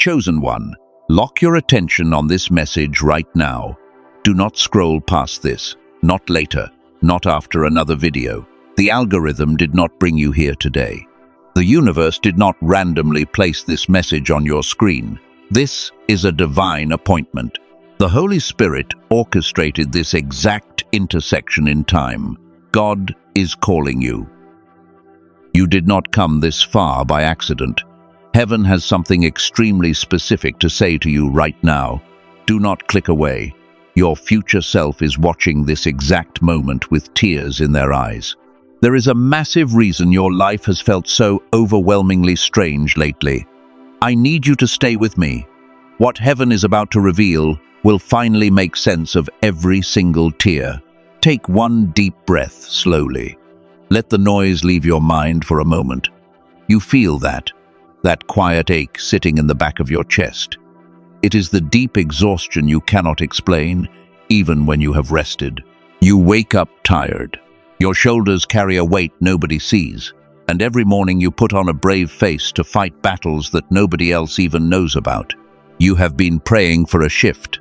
Chosen one, lock your attention on this message right now. Do not scroll past this, not later, not after another video. The algorithm did not bring you here today. The universe did not randomly place this message on your screen. This is a divine appointment. The Holy Spirit orchestrated this exact intersection in time. God is calling you. You did not come this far by accident. Heaven has something extremely specific to say to you right now. Do not click away. Your future self is watching this exact moment with tears in their eyes. There is a massive reason your life has felt so overwhelmingly strange lately. I need you to stay with me. What heaven is about to reveal will finally make sense of every single tear. Take one deep breath slowly. Let the noise leave your mind for a moment. You feel that quiet ache sitting in the back of your chest. It is the deep exhaustion you cannot explain, even when you have rested. You wake up tired. Your shoulders carry a weight nobody sees, and every morning you put on a brave face to fight battles that nobody else even knows about. You have been praying for a shift.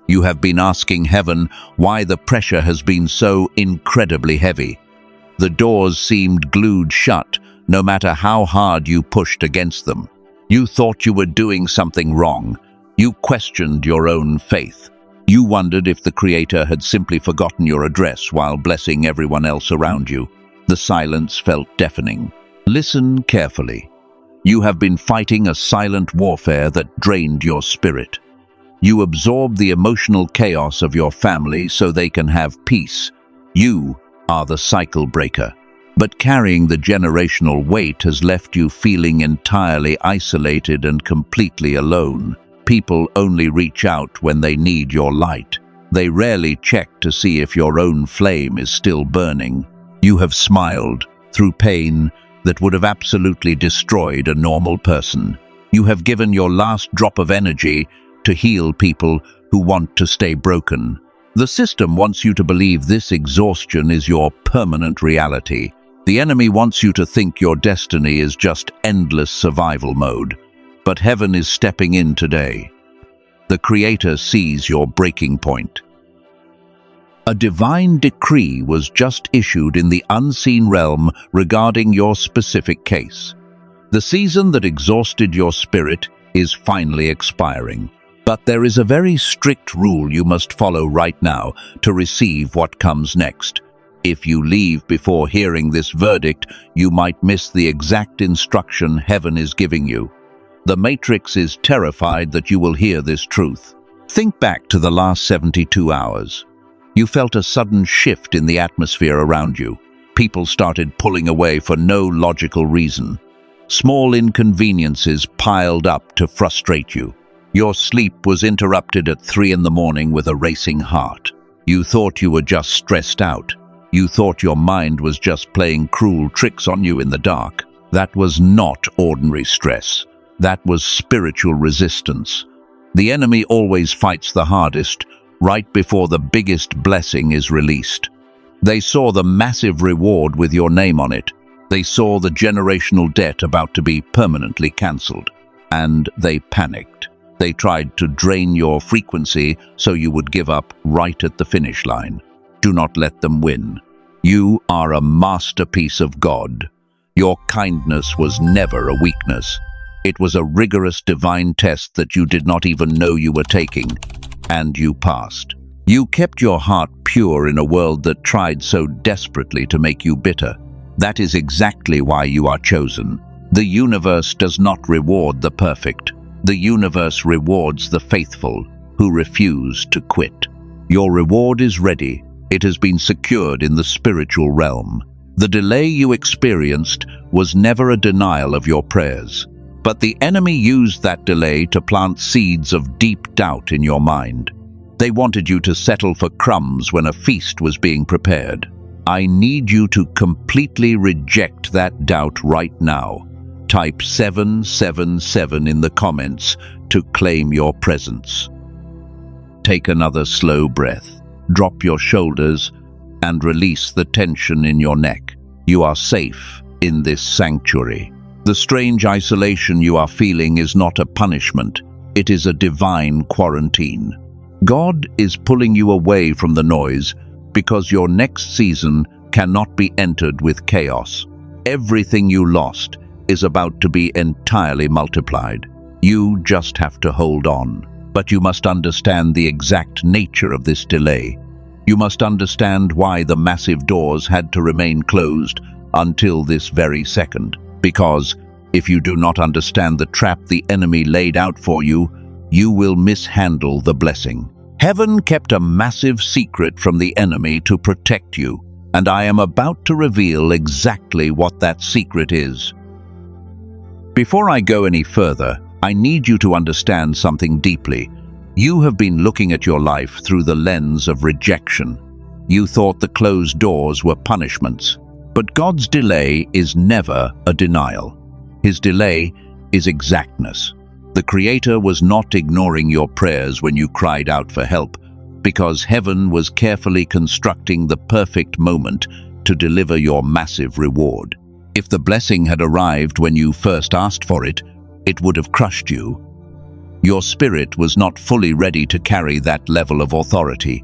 You have been asking heaven why the pressure has been so incredibly heavy. The doors seemed glued shut, no matter how hard you pushed against them. You thought you were doing something wrong. You questioned your own faith. You wondered if the Creator had simply forgotten your address while blessing everyone else around you. The silence felt deafening. Listen carefully. You have been fighting a silent warfare that drained your spirit. You absorb the emotional chaos of your family so they can have peace. You are the cycle breaker. But carrying the generational weight has left you feeling entirely isolated and completely alone. People only reach out when they need your light. They rarely check to see if your own flame is still burning. You have smiled through pain that would have absolutely destroyed a normal person. You have given your last drop of energy to heal people who want to stay broken. The system wants you to believe this exhaustion is your permanent reality. The enemy wants you to think your destiny is just endless survival mode. But heaven is stepping in today. The Creator sees your breaking point. A divine decree was just issued in the unseen realm regarding your specific case. The season that exhausted your spirit is finally expiring. But there is a very strict rule you must follow right now to receive what comes next. If you leave before hearing this verdict, you might miss the exact instruction heaven is giving you. The Matrix is terrified that you will hear this truth. Think back to the last 72 hours. You felt a sudden shift in the atmosphere around you. People started pulling away for no logical reason. Small inconveniences piled up to frustrate you. Your sleep was interrupted at 3 in the morning with a racing heart. You thought you were just stressed out. You thought your mind was just playing cruel tricks on you in the dark. That was not ordinary stress. That was spiritual resistance. The enemy always fights the hardest, right before the biggest blessing is released. They saw the massive reward with your name on it. They saw the generational debt about to be permanently cancelled. And they panicked. They tried to drain your frequency so you would give up right at the finish line. Do not let them win. You are a masterpiece of God. Your kindness was never a weakness. It was a rigorous divine test that you did not even know you were taking, and you passed. You kept your heart pure in a world that tried so desperately to make you bitter. That is exactly why you are chosen. The universe does not reward the perfect. The universe rewards the faithful who refuse to quit. Your reward is ready. It has been secured in the spiritual realm. The delay you experienced was never a denial of your prayers. But the enemy used that delay to plant seeds of deep doubt in your mind. They wanted you to settle for crumbs when a feast was being prepared. I need you to completely reject that doubt right now. Type 777 in the comments to claim your presence. Take another slow breath. Drop your shoulders and release the tension in your neck. You are safe in this sanctuary. The strange isolation you are feeling is not a punishment, it is a divine quarantine. God is pulling you away from the noise because your next season cannot be entered with chaos. Everything you lost is about to be entirely multiplied. You just have to hold on. But you must understand the exact nature of this delay. You must understand why the massive doors had to remain closed until this very second. Because if you do not understand the trap the enemy laid out for you, you will mishandle the blessing. Heaven kept a massive secret from the enemy to protect you, and I am about to reveal exactly what that secret is. Before I go any further, I need you to understand something deeply. You have been looking at your life through the lens of rejection. You thought the closed doors were punishments. But God's delay is never a denial. His delay is exactness. The Creator was not ignoring your prayers when you cried out for help, because heaven was carefully constructing the perfect moment to deliver your massive reward. If the blessing had arrived when you first asked for it, it would have crushed you. Your spirit was not fully ready to carry that level of authority.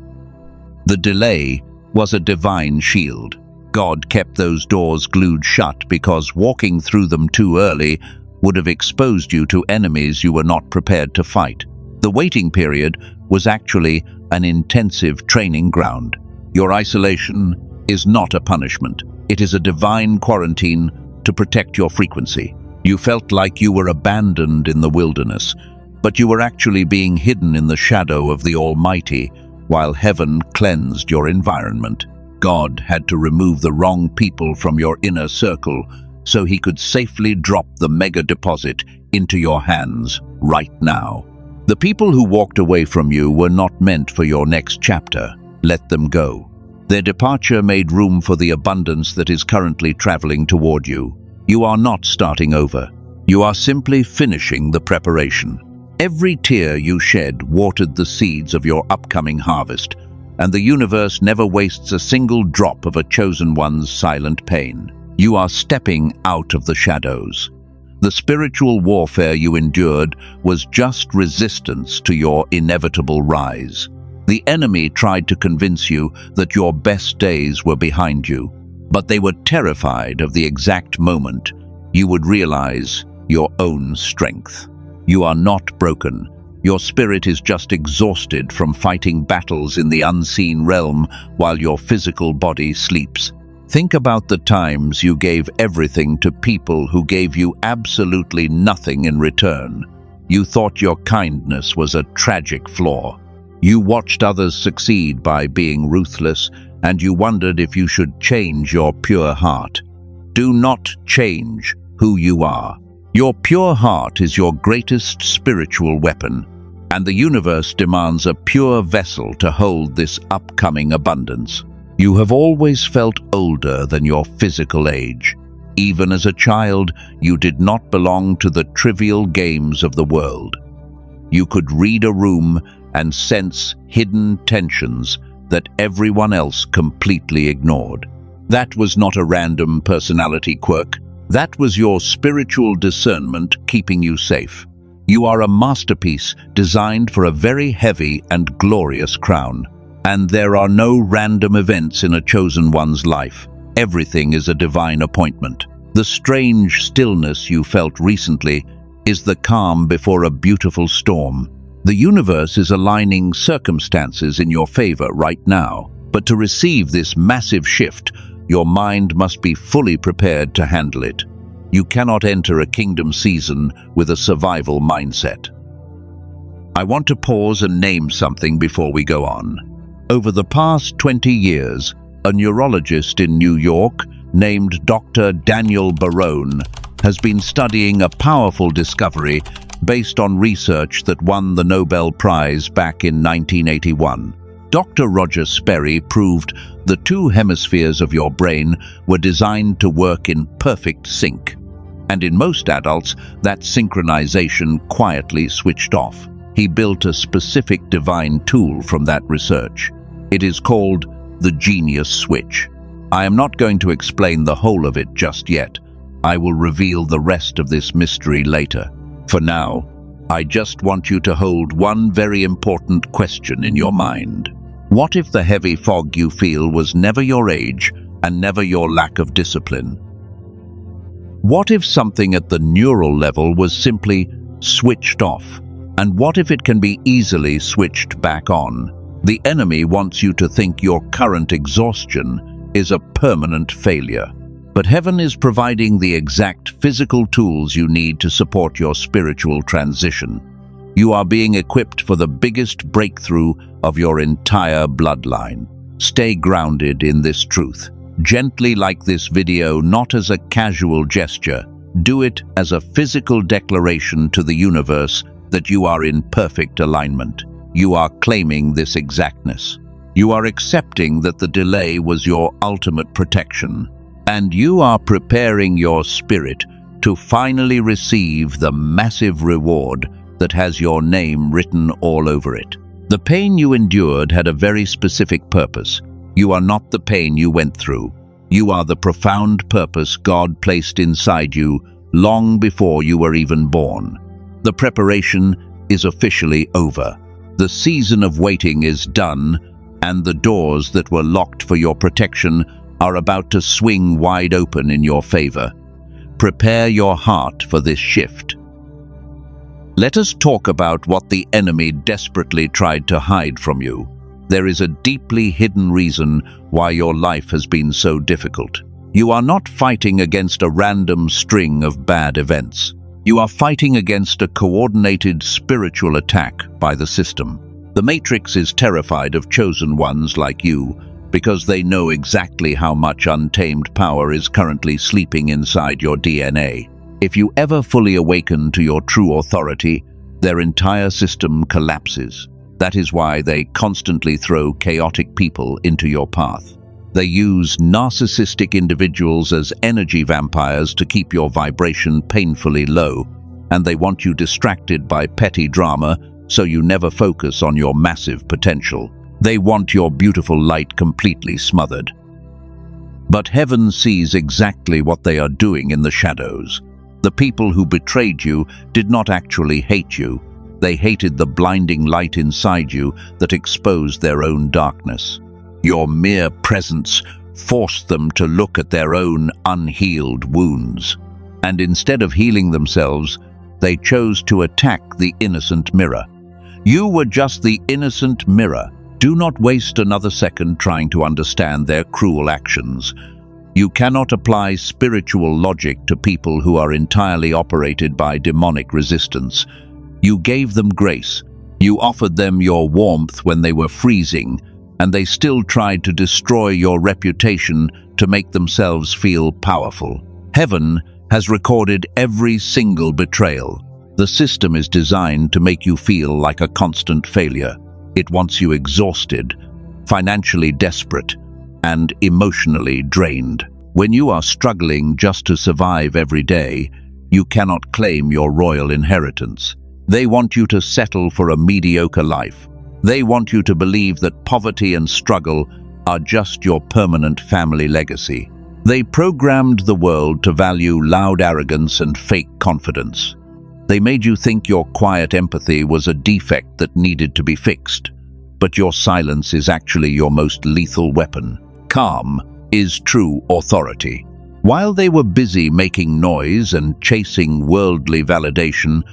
The delay was a divine shield. God kept those doors glued shut because walking through them too early would have exposed you to enemies you were not prepared to fight. The waiting period was actually an intensive training ground. Your isolation is not a punishment. It is a divine quarantine to protect your frequency. You felt like you were abandoned in the wilderness, but you were actually being hidden in the shadow of the Almighty while heaven cleansed your environment. God had to remove the wrong people from your inner circle so he could safely drop the mega deposit into your hands right now. The people who walked away from you were not meant for your next chapter. Let them go. Their departure made room for the abundance that is currently traveling toward you. You are not starting over. You are simply finishing the preparation. Every tear you shed watered the seeds of your upcoming harvest, and the universe never wastes a single drop of a chosen one's silent pain. You are stepping out of the shadows. The spiritual warfare you endured was just resistance to your inevitable rise. The enemy tried to convince you that your best days were behind you, but they were terrified of the exact moment you would realize your own strength. You are not broken. Your spirit is just exhausted from fighting battles in the unseen realm while your physical body sleeps. Think about the times you gave everything to people who gave you absolutely nothing in return. You thought your kindness was a tragic flaw. You watched others succeed by being ruthless, and you wondered if you should change your pure heart. Do not change who you are. Your pure heart is your greatest spiritual weapon, and the universe demands a pure vessel to hold this upcoming abundance. You have always felt older than your physical age. Even as a child, you did not belong to the trivial games of the world. You could read a room and sense hidden tensions that everyone else completely ignored. That was not a random personality quirk. That was your spiritual discernment keeping you safe. You are a masterpiece designed for a very heavy and glorious crown. And there are no random events in a chosen one's life. Everything is a divine appointment. The strange stillness you felt recently is the calm before a beautiful storm. The universe is aligning circumstances in your favor right now. But to receive this massive shift, your mind must be fully prepared to handle it. You cannot enter a kingdom season with a survival mindset. I want to pause and name something before we go on. Over the past 20 years, a neurologist in New York named Dr. Daniel Barone has been studying a powerful discovery based on research that won the Nobel Prize back in 1981. Dr. Roger Sperry proved the two hemispheres of your brain were designed to work in perfect sync. And in most adults, that synchronization quietly switched off. He built a specific divine tool from that research. It is called the genius switch. I am not going to explain the whole of it just yet, I will reveal the rest of this mystery later. For now, I just want you to hold one very important question in your mind. What if the heavy fog you feel was never your age and never your lack of discipline? What if something at the neural level was simply switched off? And what if it can be easily switched back on? The enemy wants you to think your current exhaustion is a permanent failure. But heaven is providing the exact physical tools you need to support your spiritual transition. You are being equipped for the biggest breakthrough of your entire bloodline. Stay grounded in this truth. Gently like this video, not as a casual gesture. Do it as a physical declaration to the universe that you are in perfect alignment. You are claiming this exactness. You are accepting that the delay was your ultimate protection. And you are preparing your spirit to finally receive the massive reward that has your name written all over it. The pain you endured had a very specific purpose. You are not the pain you went through. You are the profound purpose God placed inside you long before you were even born. The preparation is officially over. The season of waiting is done, and the doors that were locked for your protection are about to swing wide open in your favor. Prepare your heart for this shift. Let us talk about what the enemy desperately tried to hide from you. There is a deeply hidden reason why your life has been so difficult. You are not fighting against a random string of bad events. You are fighting against a coordinated spiritual attack by the system. The Matrix is terrified of chosen ones like you, because they know exactly how much untamed power is currently sleeping inside your DNA. If you ever fully awaken to your true authority, their entire system collapses. That is why they constantly throw chaotic people into your path. They use narcissistic individuals as energy vampires to keep your vibration painfully low, and they want you distracted by petty drama so you never focus on your massive potential. They want your beautiful light completely smothered. But heaven sees exactly what they are doing in the shadows. The people who betrayed you did not actually hate you. They hated the blinding light inside you that exposed their own darkness. Your mere presence forced them to look at their own unhealed wounds. And instead of healing themselves, they chose to attack the innocent mirror. You were just the innocent mirror. Do not waste another second trying to understand their cruel actions. You cannot apply spiritual logic to people who are entirely operated by demonic resistance. You gave them grace. You offered them your warmth when they were freezing, and they still tried to destroy your reputation to make themselves feel powerful. Heaven has recorded every single betrayal. The system is designed to make you feel like a constant failure. It wants you exhausted, financially desperate, and emotionally drained. When you are struggling just to survive every day, you cannot claim your royal inheritance. They want you to settle for a mediocre life. They want you to believe that poverty and struggle are just your permanent family legacy. They programmed the world to value loud arrogance and fake confidence. They made you think your quiet empathy was a defect that needed to be fixed. But your silence is actually your most lethal weapon. Calm is true authority. While they were busy making noise and chasing worldly validation,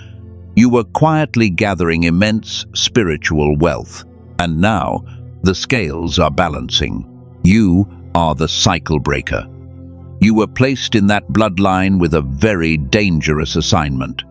you were quietly gathering immense spiritual wealth. And now, the scales are balancing. You are the cycle breaker. You were placed in that bloodline with a very dangerous assignment.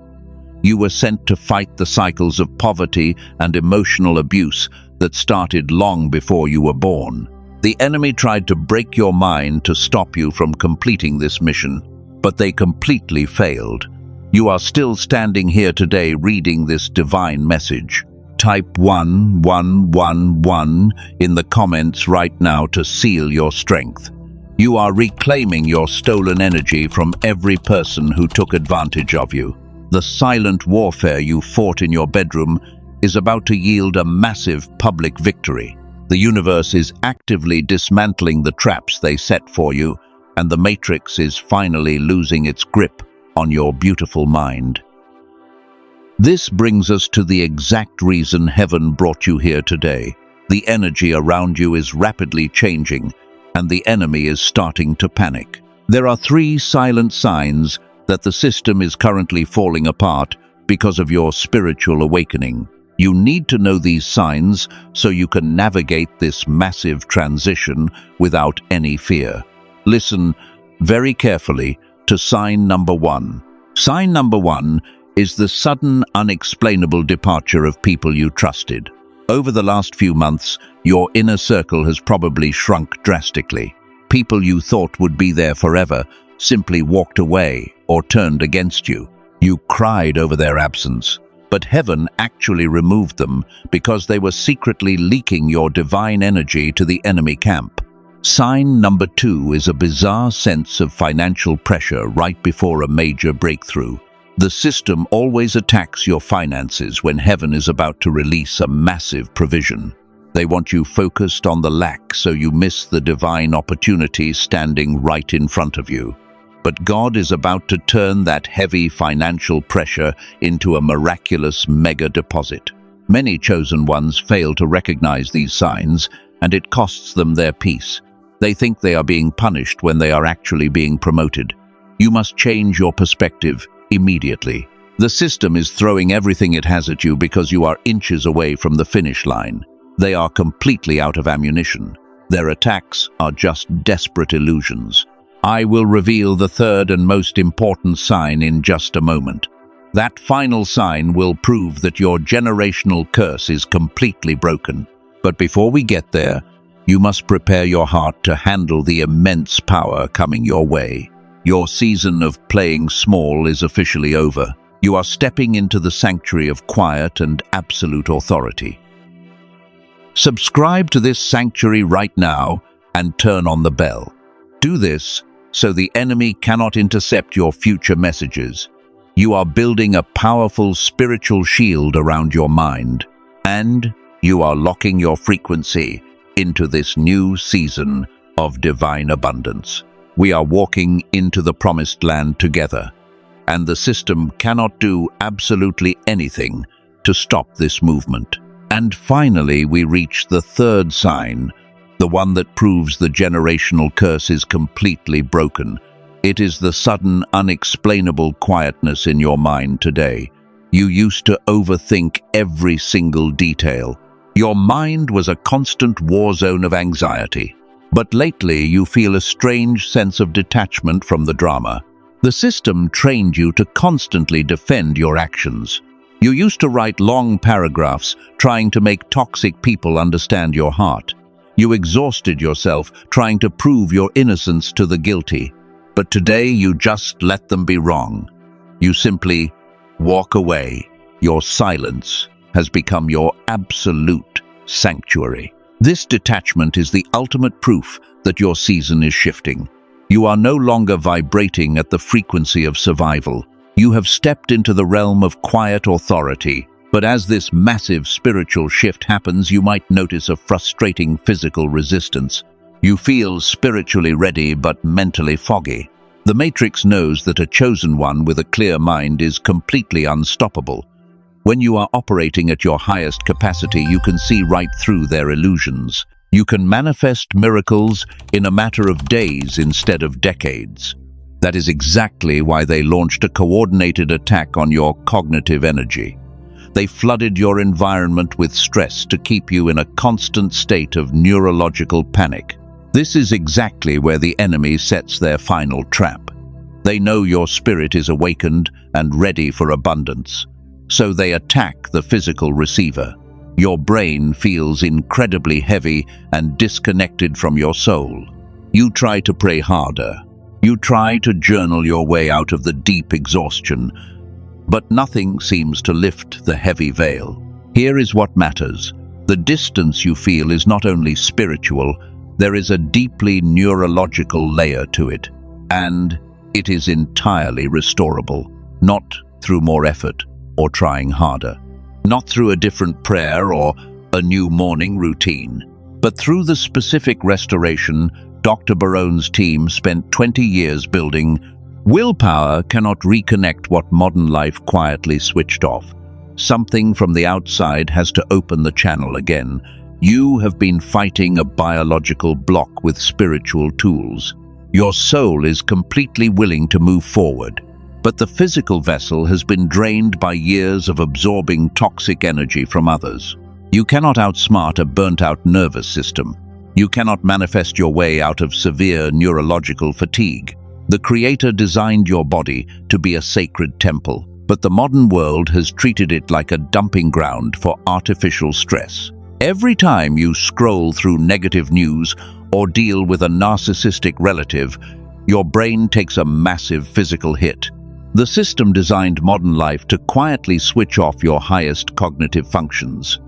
You were sent to fight the cycles of poverty and emotional abuse that started long before you were born. The enemy tried to break your mind to stop you from completing this mission, but they completely failed. You are still standing here today reading this divine message. Type 1111 in the comments right now to seal your strength. You are reclaiming your stolen energy from every person who took advantage of you. The silent warfare you fought in your bedroom is about to yield a massive public victory. The universe is actively dismantling the traps they set for you, and the matrix is finally losing its grip on your beautiful mind. This brings us to the exact reason heaven brought you here today. The energy around you is rapidly changing, and the enemy is starting to panic. There are 3 silent signs that the system is currently falling apart because of your spiritual awakening. You need to know these signs so you can navigate this massive transition without any fear. Listen very carefully to sign number 1. Sign number 1 is the sudden, unexplainable departure of people you trusted. Over the last few months, your inner circle has probably shrunk drastically. People you thought would be there forever simply walked away or turned against you. You cried over their absence, but heaven actually removed them because they were secretly leaking your divine energy to the enemy camp. Sign number 2 is a bizarre sense of financial pressure right before a major breakthrough. The system always attacks your finances when heaven is about to release a massive provision. They want you focused on the lack so you miss the divine opportunity standing right in front of you. But God is about to turn that heavy financial pressure into a miraculous mega deposit. Many chosen ones fail to recognize these signs, and it costs them their peace. They think they are being punished when they are actually being promoted. You must change your perspective immediately. The system is throwing everything it has at you because you are inches away from the finish line. They are completely out of ammunition. Their attacks are just desperate illusions. I will reveal the 3rd and most important sign in just a moment. That final sign will prove that your generational curse is completely broken. But before we get there, you must prepare your heart to handle the immense power coming your way. Your season of playing small is officially over. You are stepping into the sanctuary of quiet and absolute authority. Subscribe to this sanctuary right now and turn on the bell. Do this so the enemy cannot intercept your future messages. You are building a powerful spiritual shield around your mind, and you are locking your frequency into this new season of divine abundance. We are walking into the promised land together, and the system cannot do absolutely anything to stop this movement. And finally, we reach the 3rd sign, the one that proves the generational curse is completely broken. It is the sudden, unexplainable quietness in your mind today. You used to overthink every single detail. Your mind was a constant war zone of anxiety. But lately, you feel a strange sense of detachment from the drama. The system trained you to constantly defend your actions. You used to write long paragraphs trying to make toxic people understand your heart. You exhausted yourself trying to prove your innocence to the guilty. But today, you just let them be wrong. You simply walk away. Your silence has become your absolute sanctuary. This detachment is the ultimate proof that your season is shifting. You are no longer vibrating at the frequency of survival. You have stepped into the realm of quiet authority. But as this massive spiritual shift happens, you might notice a frustrating physical resistance. You feel spiritually ready but mentally foggy. The Matrix knows that a chosen one with a clear mind is completely unstoppable. When you are operating at your highest capacity, you can see right through their illusions. You can manifest miracles in a matter of days instead of decades. That is exactly why they launched a coordinated attack on your cognitive energy. They flooded your environment with stress to keep you in a constant state of neurological panic. This is exactly where the enemy sets their final trap. They know your spirit is awakened and ready for abundance. So they attack the physical receiver. Your brain feels incredibly heavy and disconnected from your soul. You try to pray harder. You try to journal your way out of the deep exhaustion, but nothing seems to lift the heavy veil. Here is what matters. The distance you feel is not only spiritual, there is a deeply neurological layer to it, and it is entirely restorable, not through more effort or trying harder, not through a different prayer or a new morning routine, but through the specific restoration Dr. Barone's team spent 20 years building. Willpower cannot reconnect what modern life quietly switched off. Something from the outside has to open the channel again. You have been fighting a biological block with spiritual tools. Your soul is completely willing to move forward, but the physical vessel has been drained by years of absorbing toxic energy from others. You cannot outsmart a burnt-out nervous system. You cannot manifest your way out of severe neurological fatigue. The Creator designed your body to be a sacred temple, but the modern world has treated it like a dumping ground for artificial stress. Every time you scroll through negative news or deal with a narcissistic relative, your brain takes a massive physical hit. The system designed modern life to quietly switch off your highest cognitive functions.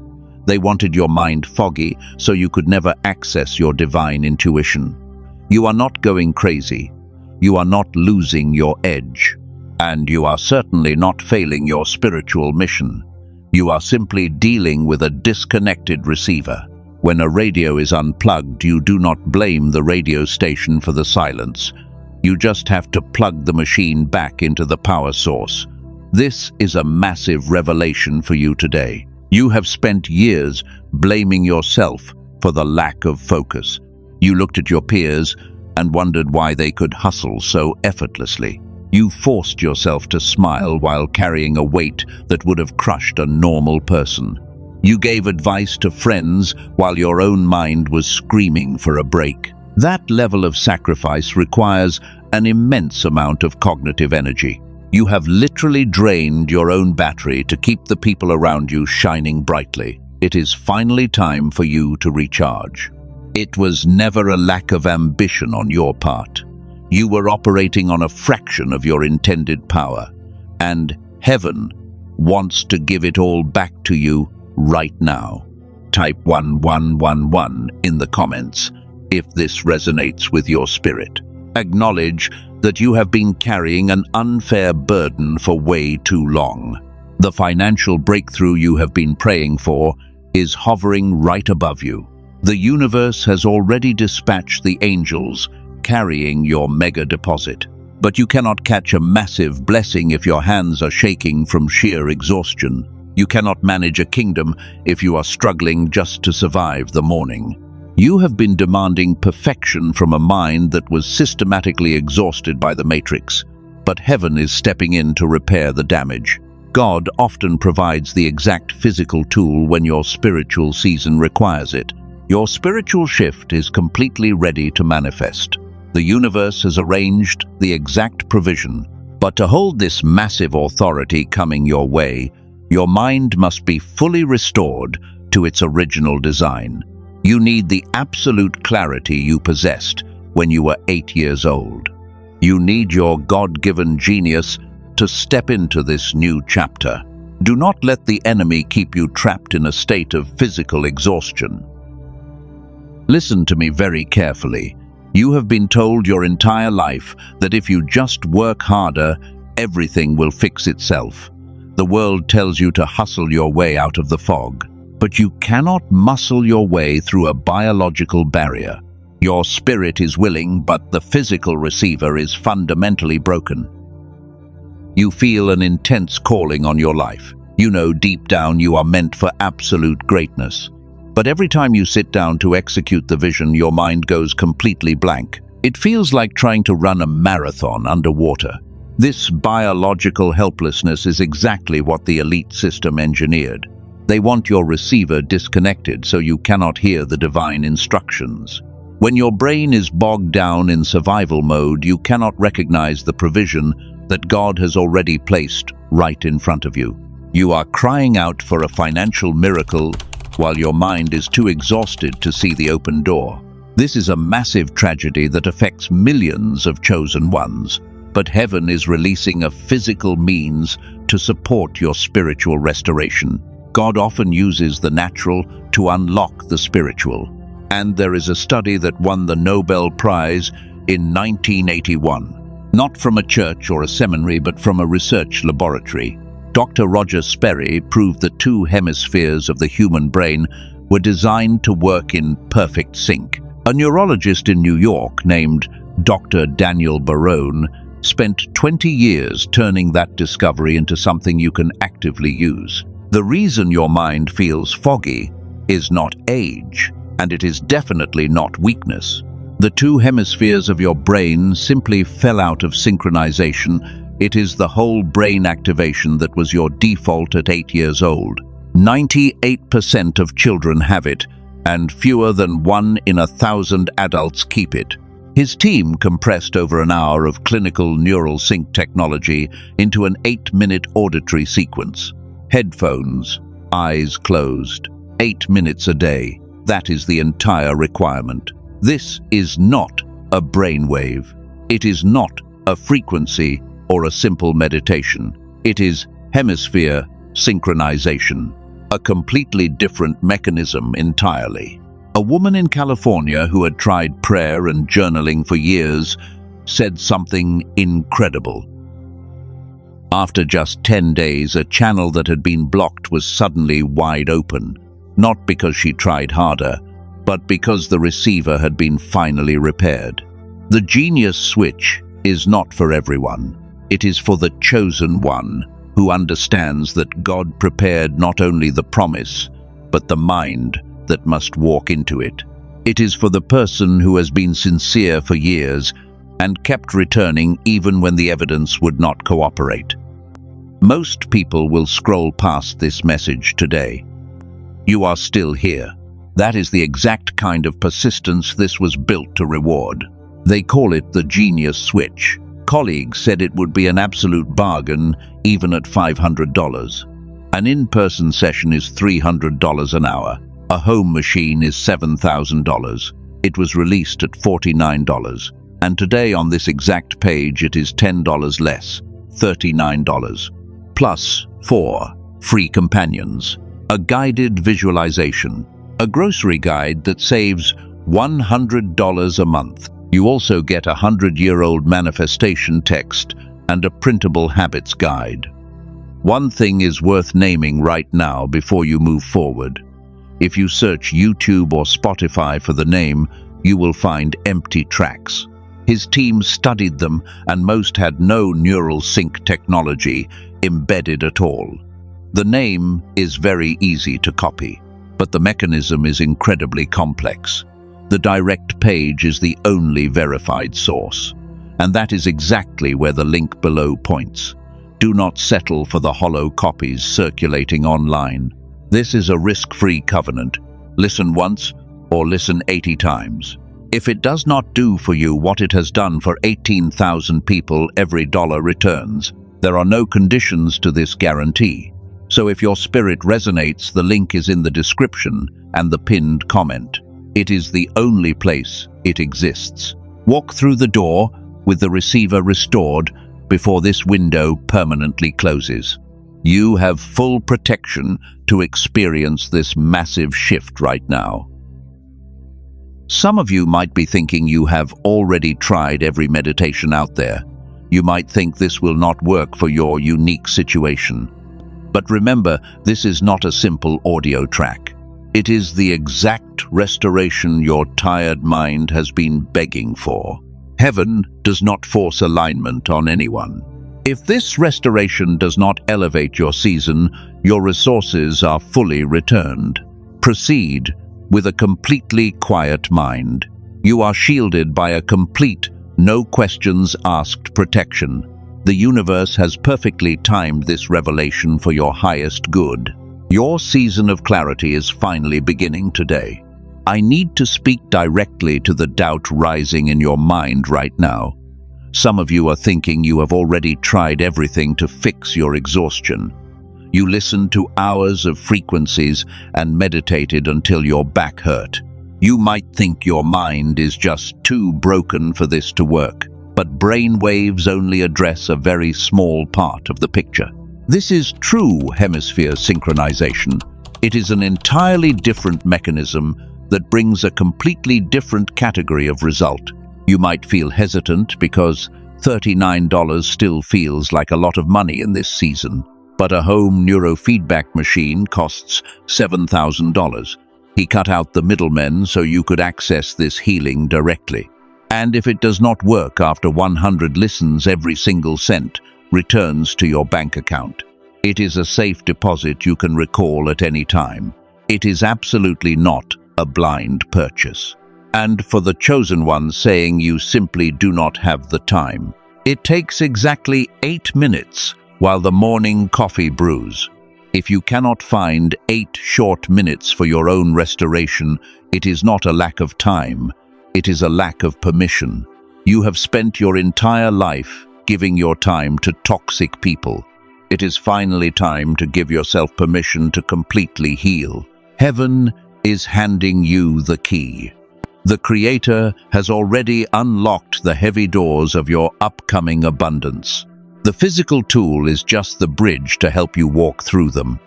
They wanted your mind foggy so you could never access your divine intuition. You are not going crazy. You are not losing your edge. And you are certainly not failing your spiritual mission. You are simply dealing with a disconnected receiver. When a radio is unplugged, you do not blame the radio station for the silence. You just have to plug the machine back into the power source. This is a massive revelation for you today. You have spent years blaming yourself for the lack of focus. You looked at your peers and wondered why they could hustle so effortlessly. You forced yourself to smile while carrying a weight that would have crushed a normal person. You gave advice to friends while your own mind was screaming for a break. That level of sacrifice requires an immense amount of cognitive energy. You have literally drained your own battery to keep the people around you shining brightly. It is finally time for you to recharge. It was never a lack of ambition on your part. You were operating on a fraction of your intended power, and heaven wants to give it all back to you right now. Type 1111 in the comments if this resonates with your spirit. Acknowledge that you have been carrying an unfair burden for way too long. The financial breakthrough you have been praying for is hovering right above you. The universe has already dispatched the angels carrying your mega deposit. But you cannot catch a massive blessing if your hands are shaking from sheer exhaustion. You cannot manage a kingdom if you are struggling just to survive the morning. You have been demanding perfection from a mind that was systematically exhausted by the matrix, but heaven is stepping in to repair the damage. God often provides the exact physical tool when your spiritual season requires it. Your spiritual shift is completely ready to manifest. The universe has arranged the exact provision. But to hold this massive authority coming your way, your mind must be fully restored to its original design. You need the absolute clarity you possessed when you were 8 years old. You need your God-given genius to step into this new chapter. Do not let the enemy keep you trapped in a state of physical exhaustion. Listen to me very carefully. You have been told your entire life that if you just work harder, everything will fix itself. The world tells you to hustle your way out of the fog. But you cannot muscle your way through a biological barrier. Your spirit is willing, but the physical receiver is fundamentally broken. You feel an intense calling on your life. You know deep down you are meant for absolute greatness. But every time you sit down to execute the vision, your mind goes completely blank. It feels like trying to run a marathon underwater. This biological helplessness is exactly what the elite system engineered. They want your receiver disconnected so you cannot hear the divine instructions. When your brain is bogged down in survival mode, you cannot recognize the provision that God has already placed right in front of you. You are crying out for a financial miracle while your mind is too exhausted to see the open door. This is a massive tragedy that affects millions of chosen ones, but heaven is releasing a physical means to support your spiritual restoration. God often uses the natural to unlock the spiritual. And there is a study that won the Nobel Prize in 1981. Not from a church or a seminary, but from a research laboratory. Dr. Roger Sperry proved that 2 hemispheres of the human brain were designed to work in perfect sync. A neurologist in New York named Dr. Daniel Barone spent 20 years turning that discovery into something you can actively use. The reason your mind feels foggy is not age, and it is definitely not weakness. The two hemispheres of your brain simply fell out of synchronization. It is the whole brain activation that was your default at 8 years old. 98% of children have it, and fewer than 1 in 1,000 adults keep it. His team compressed over an hour of clinical neural sync technology into an 8-minute auditory sequence. Headphones, eyes closed, 8 minutes a day. That is the entire requirement. This is not a brainwave. It is not a frequency or a simple meditation. It is hemisphere synchronization, a completely different mechanism entirely. A woman in California who had tried prayer and journaling for years said something incredible. After just 10 days, a channel that had been blocked was suddenly wide open, not because she tried harder, but because the receiver had been finally repaired. The genius switch is not for everyone. It is for the chosen one who understands that God prepared not only the promise, but the mind that must walk into it. It is for the person who has been sincere for years and kept returning even when the evidence would not cooperate. Most people will scroll past this message today. You are still here. That is the exact kind of persistence this was built to reward. They call it the genius switch. Colleagues said it would be an absolute bargain even at $500. An in-person session is $300 an hour. A home machine is $7,000. It was released at $49. And today on this exact page it is $10 less, $39. Plus 4 free companions. A guided visualization. A grocery guide that saves $100 a month. You also get a 100-year-old manifestation text and a printable habits guide. One thing is worth naming right now before you move forward. If you search YouTube or Spotify for the name, you will find empty tracks. His team studied them, and most had no neural sync technology embedded at all. The name is very easy to copy, but the mechanism is incredibly complex. The direct page is the only verified source, and that is exactly where the link below points. Do not settle for the hollow copies circulating online. This is a risk-free covenant. Listen once or listen 80 times. If it does not do for you what it has done for 18,000 people, every dollar returns. There are no conditions to this guarantee. So if your spirit resonates, the link is in the description and the pinned comment. It is the only place it exists. Walk through the door with the receiver restored before this window permanently closes. You have full protection to experience this massive shift right now. Some of you might be thinking you have already tried every meditation out there. You might think this will not work for your unique situation. But remember, this is not a simple audio track. It is the exact restoration your tired mind has been begging for. Heaven does not force alignment on anyone. If this restoration does not elevate your season, your resources are fully returned. Proceed with a completely quiet mind. You are shielded by a complete, no questions asked protection. The universe has perfectly timed this revelation for your highest good. Your season of clarity is finally beginning today. I need to speak directly to the doubt rising in your mind right now. Some of you are thinking you have already tried everything to fix your exhaustion. You listened to hours of frequencies and meditated until your back hurt. You might think your mind is just too broken for this to work, but brain waves only address a very small part of the picture. This is true hemisphere synchronization. It is an entirely different mechanism that brings a completely different category of result. You might feel hesitant because $39 still feels like a lot of money in this season, but a home neurofeedback machine costs $7,000. He cut out the middlemen so you could access this healing directly. And if it does not work after 100 listens, every single cent returns to your bank account. It is a safe deposit you can recall at any time. It is absolutely not a blind purchase. And for the chosen ones saying you simply do not have the time, it takes exactly 8 minutes while the morning coffee brews. If you cannot find 8 short minutes for your own restoration, it is not a lack of time. It is a lack of permission. You have spent your entire life giving your time to toxic people. It is finally time to give yourself permission to completely heal. Heaven is handing you the key. The Creator has already unlocked the heavy doors of your upcoming abundance. The physical tool is just the bridge to help you walk through them.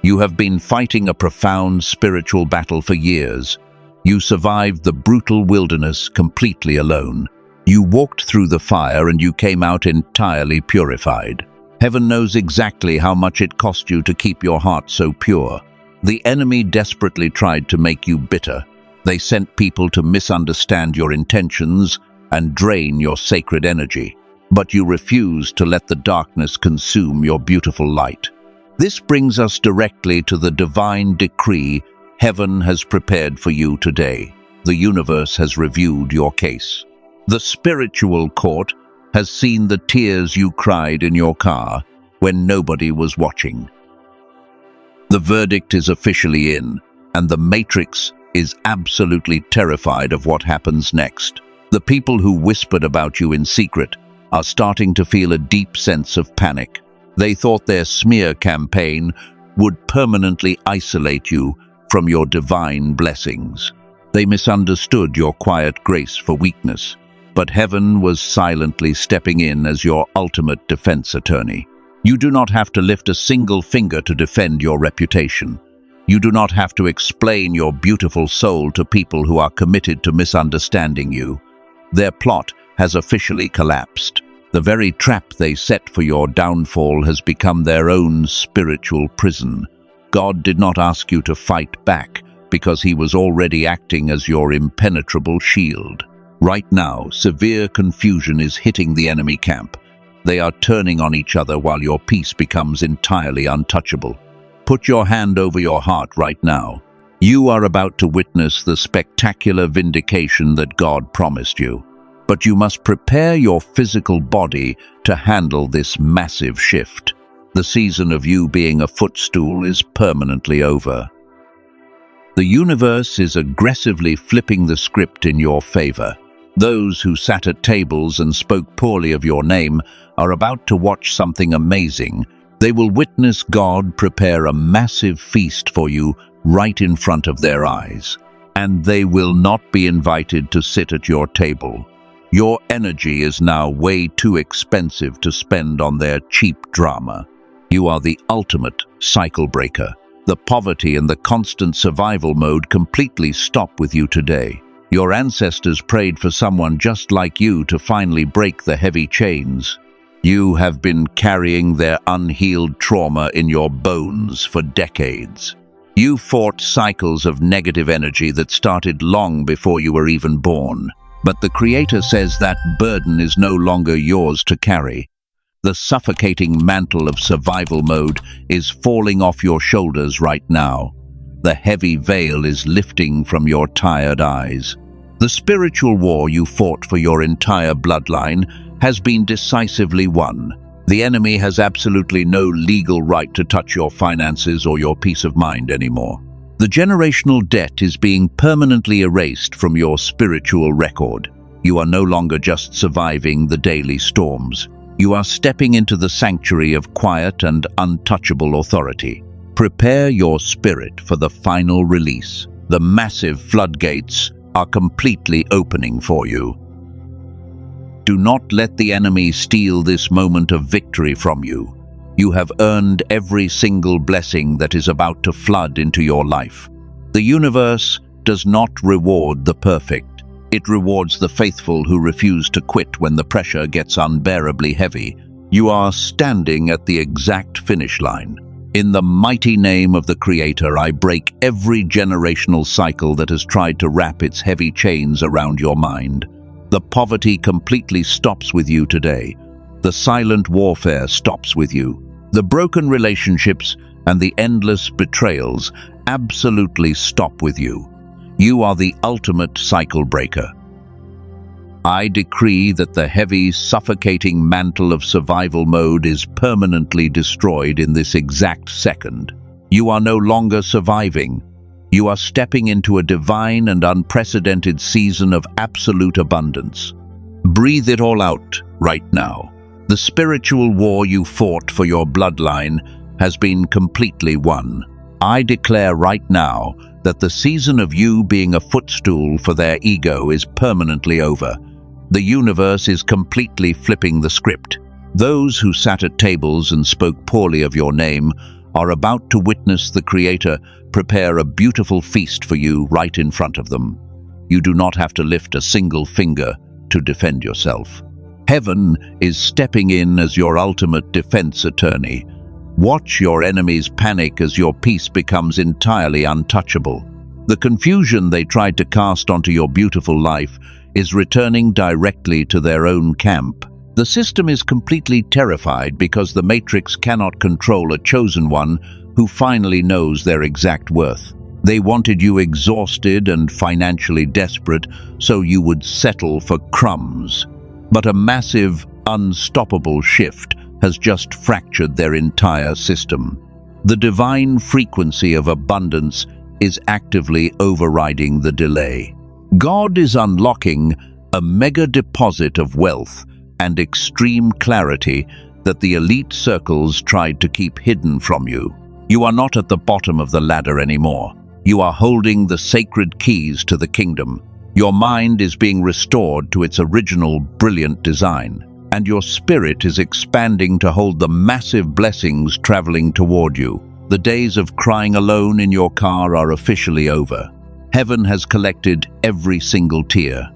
You have been fighting a profound spiritual battle for years. You survived the brutal wilderness completely alone. You walked through the fire and you came out entirely purified. Heaven knows exactly how much it cost you to keep your heart so pure. The enemy desperately tried to make you bitter. They sent people to misunderstand your intentions and drain your sacred energy. But you refused to let the darkness consume your beautiful light. This brings us directly to the divine decree Heaven has prepared for you today. The universe has reviewed your case. The spiritual court has seen the tears you cried in your car when nobody was watching. The verdict is officially in, and the Matrix is absolutely terrified of what happens next. The people who whispered about you in secret are starting to feel a deep sense of panic. They thought their smear campaign would permanently isolate you from your divine blessings. They misunderstood your quiet grace for weakness, but Heaven was silently stepping in as your ultimate defense attorney. You do not have to lift a single finger to defend your reputation. You do not have to explain your beautiful soul to people who are committed to misunderstanding you. Their plot has officially collapsed. The very trap they set for your downfall has become their own spiritual prison. God did not ask you to fight back because He was already acting as your impenetrable shield. Right now, severe confusion is hitting the enemy camp. They are turning on each other while your peace becomes entirely untouchable. Put your hand over your heart right now. You are about to witness the spectacular vindication that God promised you. But you must prepare your physical body to handle this massive shift. The season of you being a footstool is permanently over. The universe is aggressively flipping the script in your favor. Those who sat at tables and spoke poorly of your name are about to watch something amazing. They will witness God prepare a massive feast for you right in front of their eyes. And they will not be invited to sit at your table. Your energy is now way too expensive to spend on their cheap drama. You are the ultimate cycle breaker. The poverty and the constant survival mode completely stop with you today. Your ancestors prayed for someone just like you to finally break the heavy chains. You have been carrying their unhealed trauma in your bones for decades. You fought cycles of negative energy that started long before you were even born. But the Creator says that burden is no longer yours to carry. The suffocating mantle of survival mode is falling off your shoulders right now. The heavy veil is lifting from your tired eyes. The spiritual war you fought for your entire bloodline has been decisively won. The enemy has absolutely no legal right to touch your finances or your peace of mind anymore. The generational debt is being permanently erased from your spiritual record. You are no longer just surviving the daily storms. You are stepping into the sanctuary of quiet and untouchable authority. Prepare your spirit for the final release. The massive floodgates are completely opening for you. Do not let the enemy steal this moment of victory from you. You have earned every single blessing that is about to flood into your life. The universe does not reward the perfect. It rewards the faithful who refuse to quit when the pressure gets unbearably heavy. You are standing at the exact finish line. In the mighty name of the Creator, I break every generational cycle that has tried to wrap its heavy chains around your mind. The poverty completely stops with you today. The silent warfare stops with you. The broken relationships and the endless betrayals absolutely stop with you. You are the ultimate cycle breaker. I decree that the heavy, suffocating mantle of survival mode is permanently destroyed in this exact second. You are no longer surviving. You are stepping into a divine and unprecedented season of absolute abundance. Breathe it all out right now. The spiritual war you fought for your bloodline has been completely won. I declare right now that the season of you being a footstool for their ego is permanently over. The universe is completely flipping the script. Those who sat at tables and spoke poorly of your name are about to witness the Creator prepare a beautiful feast for you right in front of them. You do not have to lift a single finger to defend yourself. Heaven is stepping in as your ultimate defense attorney. Watch your enemies panic as your peace becomes entirely untouchable. The confusion they tried to cast onto your beautiful life is returning directly to their own camp. The system is completely terrified because the Matrix cannot control a chosen one who finally knows their exact worth. They wanted you exhausted and financially desperate so you would settle for crumbs. But a massive, unstoppable shift has just fractured their entire system. The divine frequency of abundance is actively overriding the delay. God is unlocking a mega deposit of wealth and extreme clarity that the elite circles tried to keep hidden from you. You are not at the bottom of the ladder anymore. You are holding the sacred keys to the kingdom. Your mind is being restored to its original brilliant design, and your spirit is expanding to hold the massive blessings traveling toward you. The days of crying alone in your car are officially over. Heaven has collected every single tear.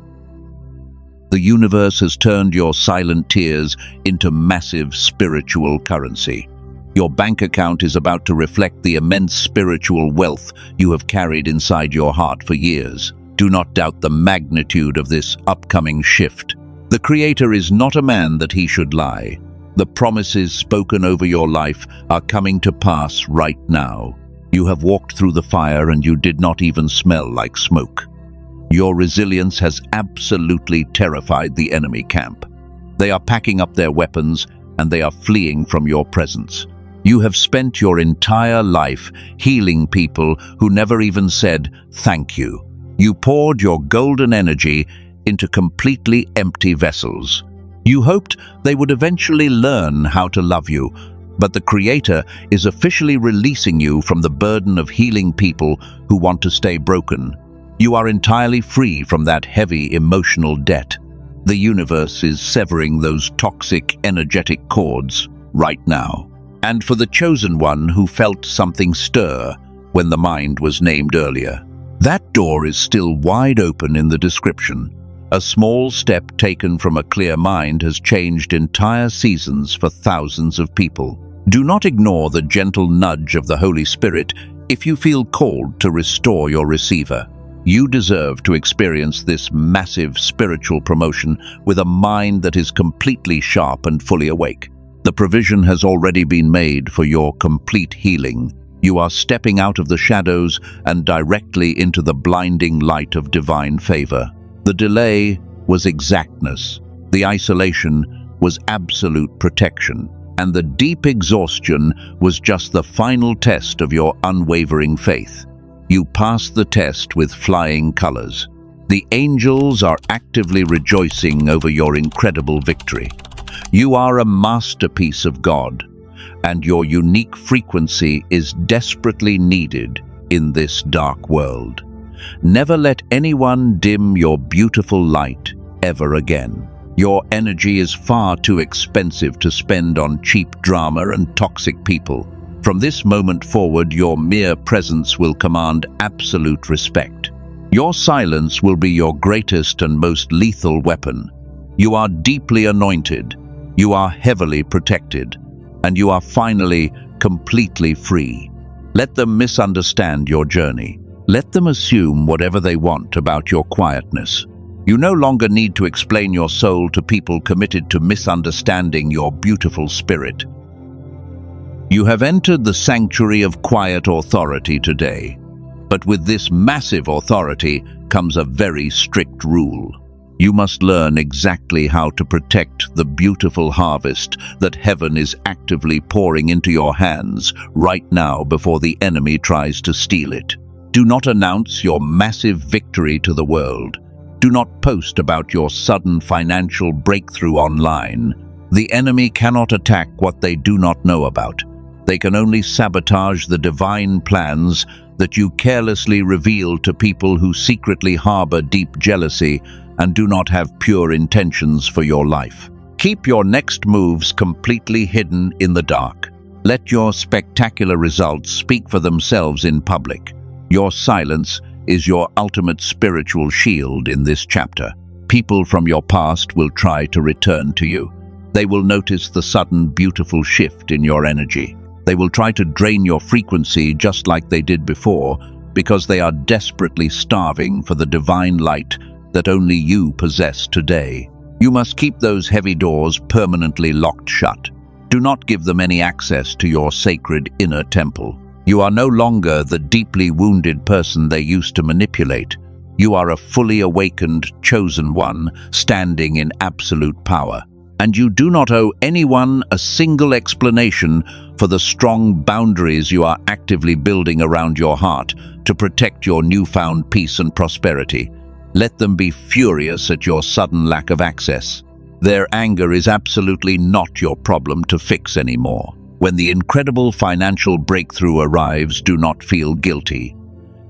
The universe has turned your silent tears into massive spiritual currency. Your bank account is about to reflect the immense spiritual wealth you have carried inside your heart for years. Do not doubt the magnitude of this upcoming shift. The Creator is not a man that he should lie. The promises spoken over your life are coming to pass right now. You have walked through the fire and you did not even smell like smoke. Your resilience has absolutely terrified the enemy camp. They are packing up their weapons and they are fleeing from your presence. You have spent your entire life healing people who never even said thank you. You poured your golden energy into completely empty vessels. You hoped they would eventually learn how to love you, but the Creator is officially releasing you from the burden of healing people who want to stay broken. You are entirely free from that heavy emotional debt. The universe is severing those toxic, energetic cords right now. And for the chosen one who felt something stir when the mind was named earlier, that door is still wide open in the description. A small step taken from a clear mind has changed entire seasons for thousands of people. Do not ignore the gentle nudge of the Holy Spirit if you feel called to restore your receiver. You deserve to experience this massive spiritual promotion with a mind that is completely sharp and fully awake. The provision has already been made for your complete healing. You are stepping out of the shadows and directly into the blinding light of divine favor. The delay was exactness. The isolation was absolute protection. And the deep exhaustion was just the final test of your unwavering faith. You passed the test with flying colors. The angels are actively rejoicing over your incredible victory. You are a masterpiece of God, and your unique frequency is desperately needed in this dark world. Never let anyone dim your beautiful light ever again. Your energy is far too expensive to spend on cheap drama and toxic people. From this moment forward, your mere presence will command absolute respect. Your silence will be your greatest and most lethal weapon. You are deeply anointed, you are heavily protected, and you are finally completely free. Let them misunderstand your journey. Let them assume whatever they want about your quietness. You no longer need to explain your soul to people committed to misunderstanding your beautiful spirit. You have entered the sanctuary of quiet authority today. But with this massive authority comes a very strict rule. You must learn exactly how to protect the beautiful harvest that heaven is actively pouring into your hands right now before the enemy tries to steal it. Do not announce your massive victory to the world. Do not post about your sudden financial breakthrough online. The enemy cannot attack what they do not know about. They can only sabotage the divine plans that you carelessly reveal to people who secretly harbor deep jealousy and do not have pure intentions for your life. Keep your next moves completely hidden in the dark. Let your spectacular results speak for themselves in public. Your silence is your ultimate spiritual shield in this chapter. People from your past will try to return to you. They will notice the sudden beautiful shift in your energy. They will try to drain your frequency just like they did before, because they are desperately starving for the divine light that only you possess today. You must keep those heavy doors permanently locked shut. Do not give them any access to your sacred inner temple. You are no longer the deeply wounded person they used to manipulate. You are a fully awakened, chosen one, standing in absolute power. And you do not owe anyone a single explanation for the strong boundaries you are actively building around your heart to protect your newfound peace and prosperity. Let them be furious at your sudden lack of access. Their anger is absolutely not your problem to fix anymore. When the incredible financial breakthrough arrives, do not feel guilty.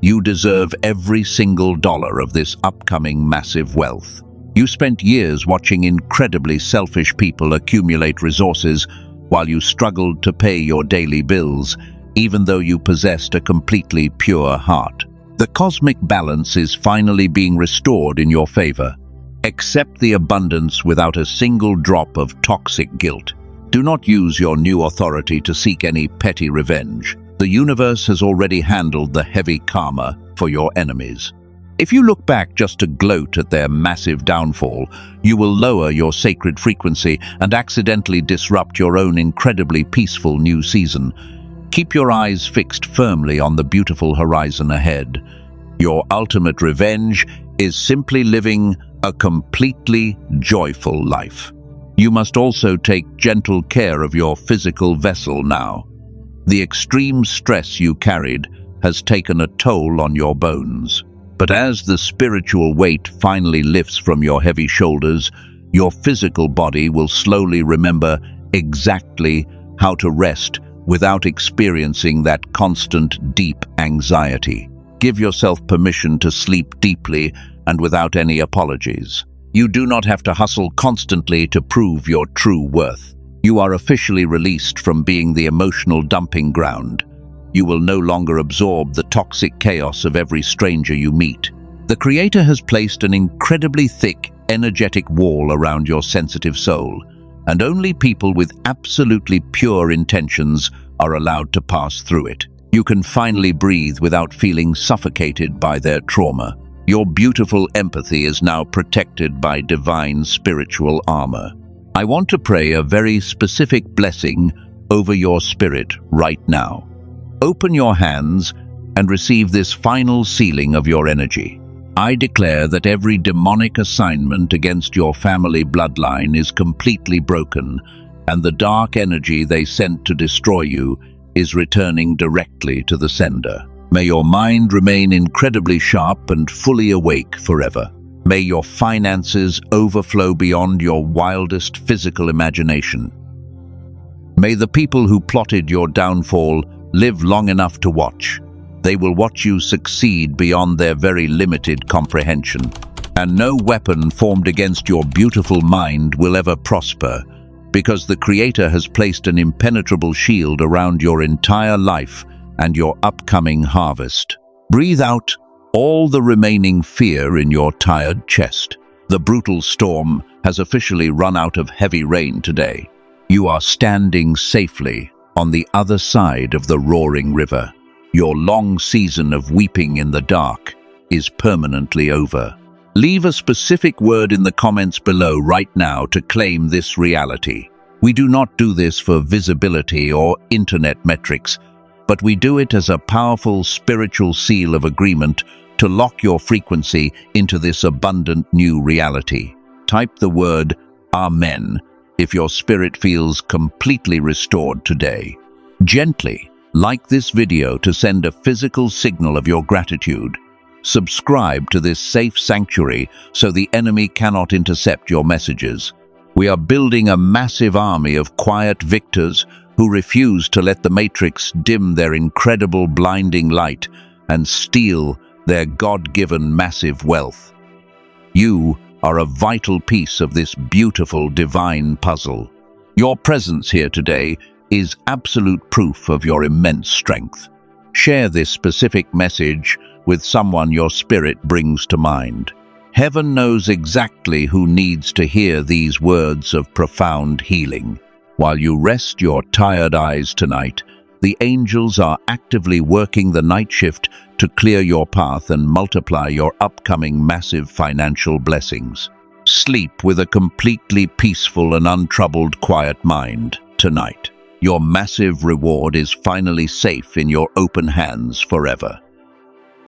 You deserve every single dollar of this upcoming massive wealth. You spent years watching incredibly selfish people accumulate resources while you struggled to pay your daily bills, even though you possessed a completely pure heart. The cosmic balance is finally being restored in your favor. Accept the abundance without a single drop of toxic guilt. Do not use your new authority to seek any petty revenge. The universe has already handled the heavy karma for your enemies. If you look back just to gloat at their massive downfall, you will lower your sacred frequency and accidentally disrupt your own incredibly peaceful new season. Keep your eyes fixed firmly on the beautiful horizon ahead. Your ultimate revenge is simply living a completely joyful life. You must also take gentle care of your physical vessel now. The extreme stress you carried has taken a toll on your bones. But as the spiritual weight finally lifts from your heavy shoulders, your physical body will slowly remember exactly how to rest without experiencing that constant, deep anxiety. Give yourself permission to sleep deeply and without any apologies. You do not have to hustle constantly to prove your true worth. You are officially released from being the emotional dumping ground. You will no longer absorb the toxic chaos of every stranger you meet. The Creator has placed an incredibly thick, energetic wall around your sensitive soul, and only people with absolutely pure intentions are allowed to pass through it. You can finally breathe without feeling suffocated by their trauma. Your beautiful empathy is now protected by divine spiritual armor. I want to pray a very specific blessing over your spirit right now. Open your hands and receive this final sealing of your energy. I declare that every demonic assignment against your family bloodline is completely broken, and the dark energy they sent to destroy you is returning directly to the sender. May your mind remain incredibly sharp and fully awake forever. May your finances overflow beyond your wildest physical imagination. May the people who plotted your downfall live long enough to watch. They will watch you succeed beyond their very limited comprehension. And no weapon formed against your beautiful mind will ever prosper, because the Creator has placed an impenetrable shield around your entire life and your upcoming harvest. Breathe out all the remaining fear in your tired chest. The brutal storm has officially run out of heavy rain today. You are standing safely On the other side of the roaring river, your long season of weeping in the dark is permanently over. Leave a specific word in the comments below right now to claim this reality. We do not do this for visibility or internet metrics, but we do it as a powerful spiritual seal of agreement to lock your frequency into this abundant new reality. Type the word Amen if your spirit feels completely restored today. Gently like this video to send a physical signal of your gratitude. Subscribe to this safe sanctuary so the enemy cannot intercept your messages. We are building a massive army of quiet victors who refuse to let the matrix dim their incredible blinding light and steal their God-given massive wealth. You are a vital piece of this beautiful divine puzzle. Your presence here today is absolute proof of your immense strength. Share this specific message with someone your spirit brings to mind. Heaven knows exactly who needs to hear these words of profound healing. While you rest your tired eyes tonight, the angels are actively working the night shift to clear your path and multiply your upcoming massive financial blessings. Sleep with a completely peaceful and untroubled quiet mind tonight. Your massive reward is finally safe in your open hands forever.